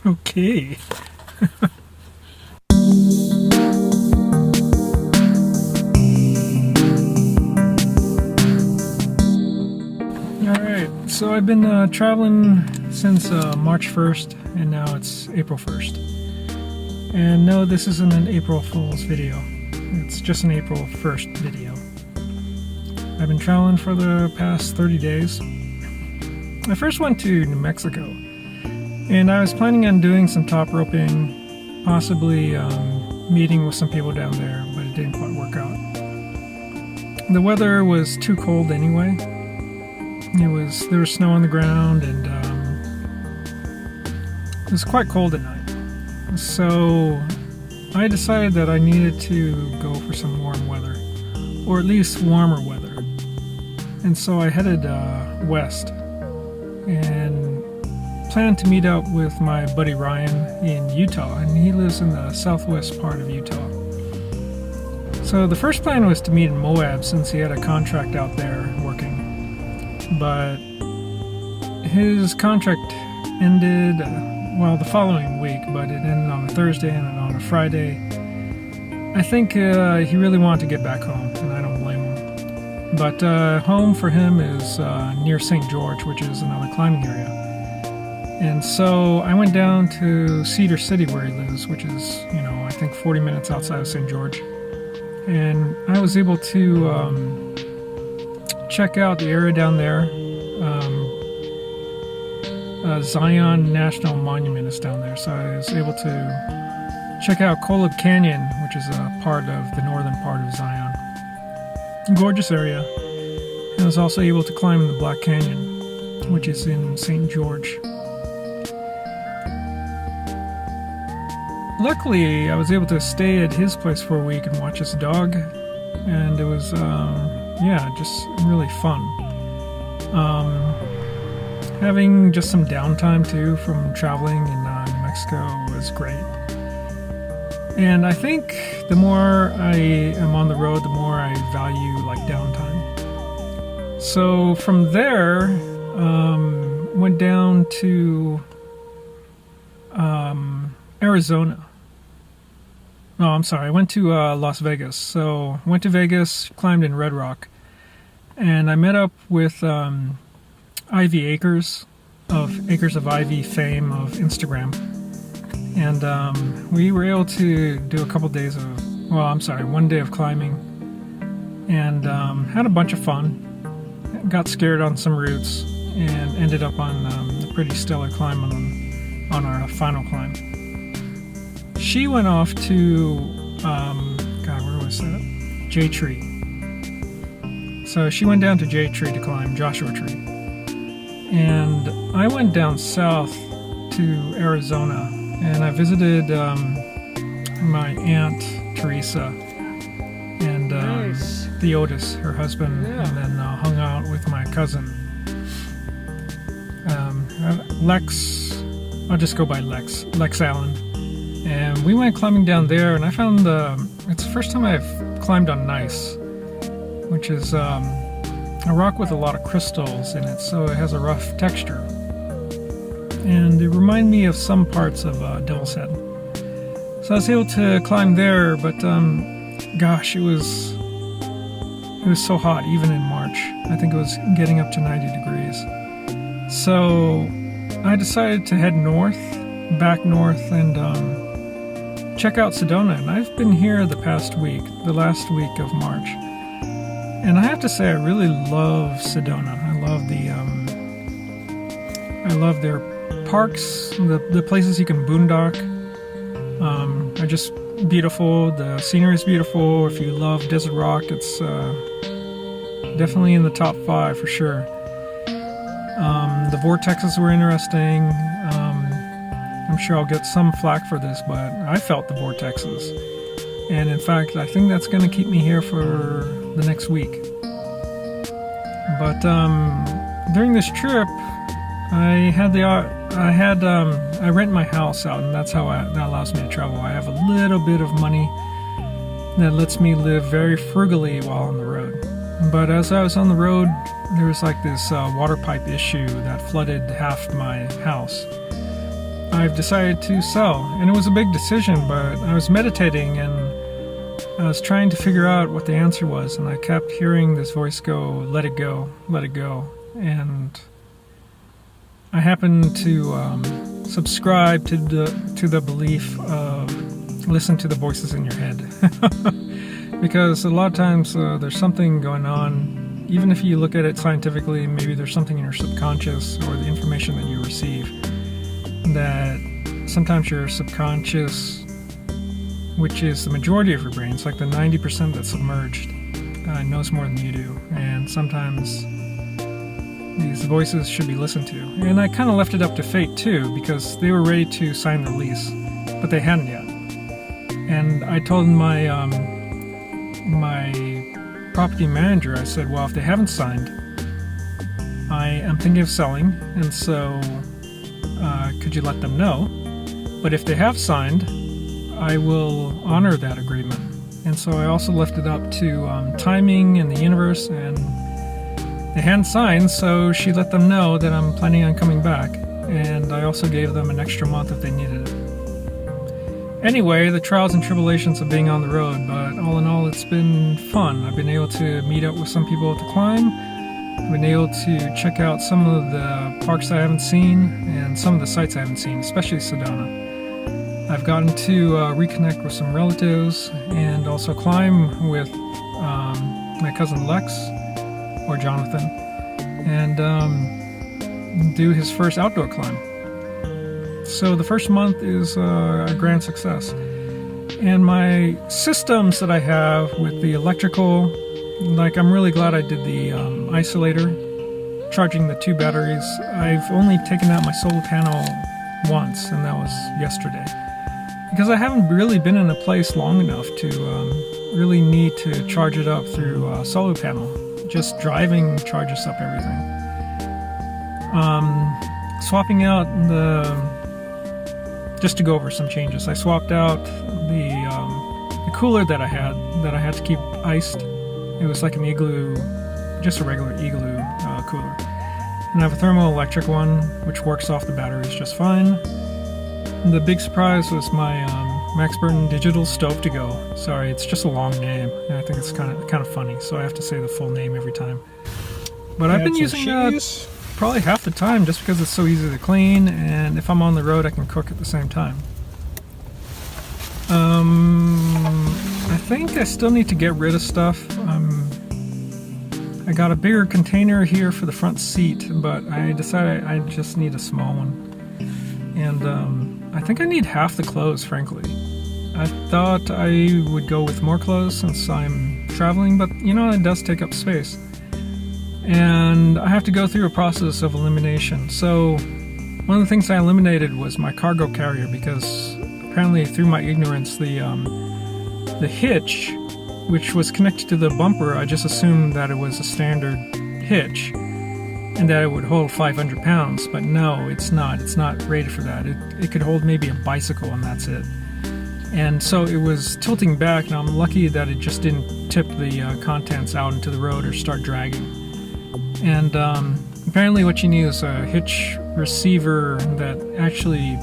Okay. Alright, so I've been traveling since March 1st, and now it's April 1st. And no, this isn't an April Fool's video. It's just an April 1st video. I've been traveling for the past 30 days. I first went to New Mexico, and I was planning on doing some top roping, possibly meeting with some people down there, but it didn't quite work out. The weather was too cold anyway. There was snow on the ground, and it was quite cold at night. So I decided that I needed to go for some warm weather, or at least warmer weather. And so I headed west and planned to meet up with my buddy Ryan in Utah, and he lives in the southwest part of Utah. So the first plan was to meet in Moab, since he had a contract out there working. But his contract ended, well, the following week, but it ended on a Thursday and on a Friday. I think he really wanted to get back home, and I don't blame him. But home for him is near St. George, which is another climbing area. And so I went down to Cedar City, where he lives, which is, I think 40 minutes outside of St. George. And I was able to check out the area down there. Zion National Monument is down there, so I was able to check out Kolob Canyon, which is a part of the northern part of Zion. Gorgeous area. And I was also able to climb the Black Canyon, which is in St. George. Luckily, I was able to stay at his place for a week and watch his dog, and it was, just really fun. Having just some downtime too from traveling in New Mexico was great. And I think the more I am on the road, the more I value downtime. So from there, went down to Arizona. No, I'm sorry, I went to Las Vegas. So went to Vegas, climbed in Red Rock, and I met up with Ivy Acres of Ivy fame of Instagram. And we were able to do a couple days of, one day of climbing, and had a bunch of fun. Got scared on some routes and ended up on a pretty stellar climb on our final climb. She went off to, where was that? J Tree. So she went down to J Tree to climb Joshua Tree. And I went down south to Arizona, and I visited my aunt Teresa and Theodis, her husband, and then hung out with my cousin Lex. I'll just go by Lex Allen. And we went climbing down there, and I found it's the first time I've climbed on gneiss, which is a rock with a lot of crystals in it, so it has a rough texture. And it reminded me of some parts of Devil's Head. So I was able to climb there, but gosh, it was so hot, even in March. I think it was getting up to 90 degrees. So I decided to head back north, and check out Sedona. And I've been here the last week of March. And I have to say, I really love Sedona. I love their parks, the places you can boondock are just beautiful. The scenery is beautiful. If you love desert rock, it's definitely in the top 5 for sure. The vortexes were interesting. I'm sure I'll get some flack for this, but I felt the vortexes. And in fact, I think that's going to keep me here for the next week. But during this trip, I rent my house out, and that's how that allows me to travel. I have a little bit of money that lets me live very frugally while on the road. But as I was on the road, there was this water pipe issue that flooded half my house. I've decided to sell. And it was a big decision, but I was meditating and I was trying to figure out what the answer was, and I kept hearing this voice go, let it go, let it go. And I happened to subscribe to the belief of listen to the voices in your head. Because a lot of times there's something going on, even if you look at it scientifically, maybe there's something in your subconscious or the information that you receive that sometimes your subconscious, which is the majority of your brain, it's like the 90% that's submerged, knows more than you do. And sometimes these voices should be listened to. And I kind of left it up to fate too, because they were ready to sign the lease, but they hadn't yet. And I told my property manager, I said, well, if they haven't signed, I am thinking of selling, and so could you let them know? But if they have signed, I will honor that agreement. And so I also left it up to timing and the universe, and they hadn't signed, so she let them know that I'm planning on coming back. And I also gave them an extra month if they needed it. Anyway, the trials and tribulations of being on the road, but all in all, it's been fun. I've been able to meet up with some people at the climb. I've been able to check out some of the parks I haven't seen and some of the sites I haven't seen, especially Sedona. I've gotten to reconnect with some relatives and also climb with my cousin Lex, or Jonathan, and do his first outdoor climb. So the first month is a grand success. And my systems that I have with the electrical, like I'm really glad I did the isolator, charging the 2 batteries. I've only taken out my solar panel once, and that was yesterday. Because I haven't really been in a place long enough to really need to charge it up through a solar panel. Just driving charges up everything. Swapping out just to go over some changes, I swapped out the cooler that I had to keep iced. It was like an igloo, just a regular igloo cooler. And I have a thermoelectric one, which works off the batteries just fine. And the big surprise was my Max Burton digital stove to go. Sorry, it's just a long name, and I think it's kind of funny, so I have to say the full name every time. But I've been using that probably half the time just because it's so easy to clean, and if I'm on the road I can cook at the same time. I think I still need to get rid of stuff. I got a bigger container here for the front seat, but I decided I just need a small one. And I think I need half the clothes, frankly. I thought I would go with more clothes since I'm traveling, but you know, it does take up space. And I have to go through a process of elimination. So one of the things I eliminated was my cargo carrier, because apparently through my ignorance, the hitch, which was connected to the bumper, I just assumed that it was a standard hitch and that it would hold 500 pounds, but no, it's not. It's not rated for that. It could hold maybe a bicycle, and that's it. And so it was tilting back, and I'm lucky that it just didn't tip the contents out into the road or start dragging. And apparently what you need is a hitch receiver that actually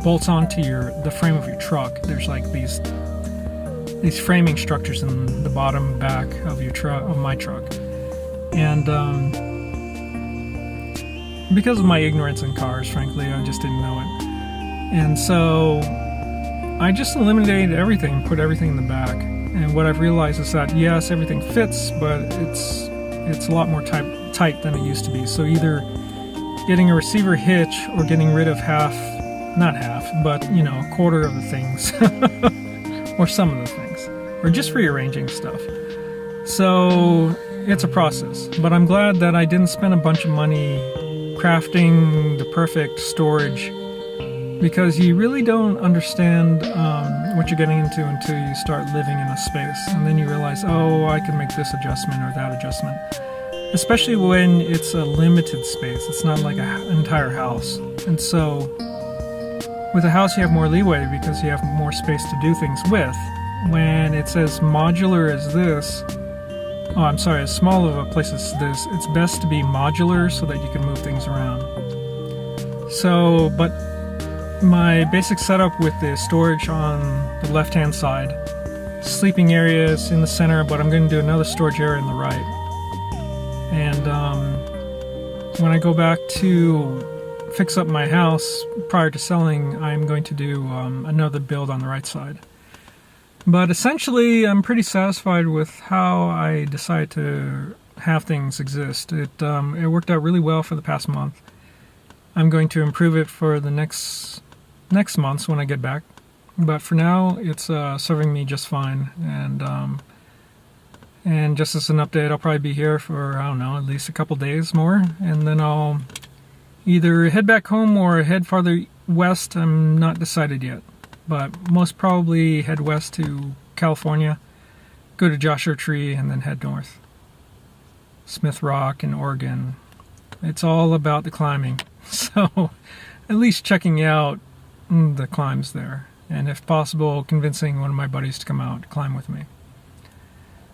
bolts onto the frame of your truck. There's like these framing structures in the bottom back of my truck. And because of my ignorance in cars, frankly, I just didn't know it. And so I just eliminated everything, put everything in the back. And what I've realized is that, yes, everything fits, but it's a lot more tight than it used to be. So either getting a receiver hitch or getting rid of not half, but, a quarter of the things. Or some of the things. Or just rearranging stuff. So it's a process. But I'm glad that I didn't spend a bunch of money crafting the perfect storage, because you really don't understand what you're getting into until you start living in a space, and then you realize, oh, I can make this adjustment or that adjustment, especially when it's a limited space. It's not like an entire house. And so with a house you have more leeway because you have more space to do things with. When it's as modular as this, as small of a place as this, it's best to be modular so that you can move things around. So, but my basic setup with the storage on the left-hand side. Sleeping areas in the center, but I'm going to do another storage area on the right. And when I go back to fix up my house prior to selling, I'm going to do another build on the right side. But essentially, I'm pretty satisfied with how I decided to have things exist. It worked out really well for the past month. I'm going to improve it for the next months when I get back. But for now, it's serving me just fine. And just as an update, I'll probably be here for, I don't know, at least a couple days more. And then I'll either head back home or head farther west. I'm not decided yet. But most probably head west to California, go to Joshua Tree, and then head north. Smith Rock in Oregon. It's all about the climbing. So at least checking out the climbs there. And if possible, convincing one of my buddies to come out to climb with me.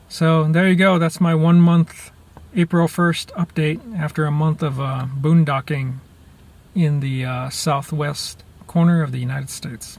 So there you go. That's my 1 month April 1st update after a month of boondocking in the southwest corner of the United States.